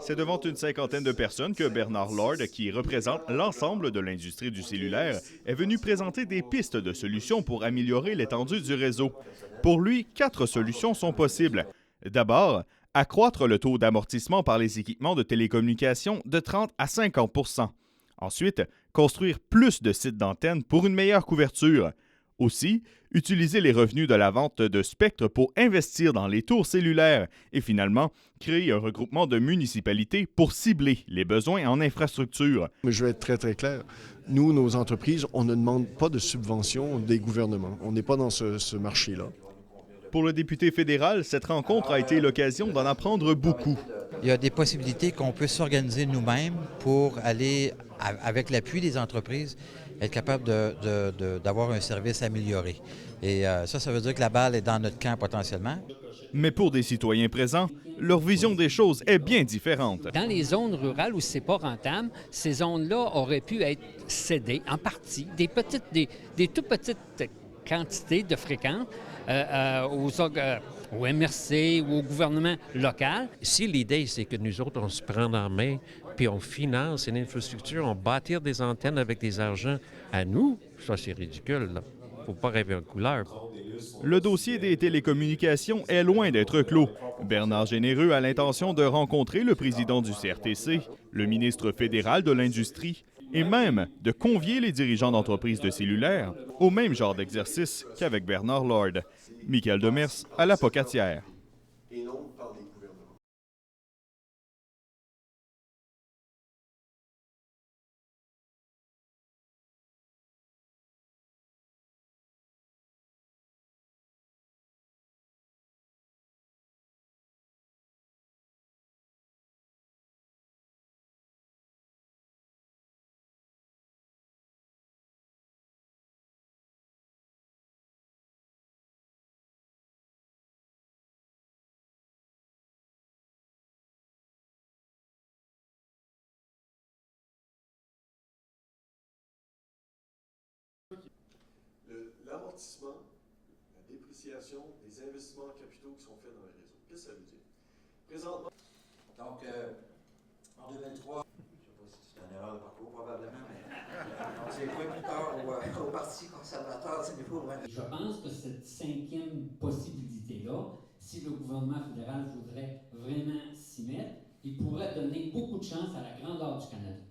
C'est devant une cinquantaine de personnes que Bernard Lord, qui représente l'ensemble de l'industrie du cellulaire, est venu présenter des pistes de solutions pour améliorer l'étendue du réseau. Pour lui, 4 solutions sont possibles. D'abord, accroître le taux d'amortissement par les équipements de télécommunications de 30 à 50 %. Ensuite, construire plus de sites d'antennes pour une meilleure couverture. Aussi, utiliser les revenus de la vente de spectre pour investir dans les tours cellulaires. Et finalement, créer un regroupement de municipalités pour cibler les besoins en infrastructure. Mais je vais être très, très clair. Nous, nos entreprises, on ne demande pas de subventions des gouvernements. On n'est pas dans ce marché-là. Pour le député fédéral, cette rencontre a été l'occasion d'en apprendre beaucoup. Il y a des possibilités qu'on peut s'organiser nous-mêmes pour aller, avec l'appui des entreprises, être capable d'avoir un service amélioré. Et ça veut dire que la balle est dans notre camp potentiellement. Mais pour des citoyens présents, leur vision des choses est bien différente. Dans les zones rurales où c'est pas rentable, ces zones-là auraient pu être cédées en partie, des tout petites quantités de fréquences au MRC ou au gouvernement local. Si l'idée, c'est que nous autres, on se prend en main, puis on finance une infrastructure, on bâtit des antennes avec des argents à nous, ça c'est ridicule, là. Faut pas rêver en couleur. Le dossier des télécommunications est loin d'être clos. Bernard Généreux a l'intention de rencontrer le président du CRTC, le ministre fédéral de l'Industrie, et même de convier les dirigeants d'entreprises de cellulaire au même genre d'exercice qu'avec Bernard Lord. Michael Demers à La Pocatière. L'amortissement, la dépréciation des investissements en capitaux qui sont faits dans le réseau. Qu'est-ce que ça veut dire? Présentement. Donc, en 2003, je ne sais pas si c'est une erreur de parcours probablement, mais on s'est joué plus tard au Parti conservateur du niveau. Je pense que cette cinquième possibilité-là, si le gouvernement fédéral voudrait vraiment s'y mettre, il pourrait donner beaucoup de chance à la grandeur du Canada.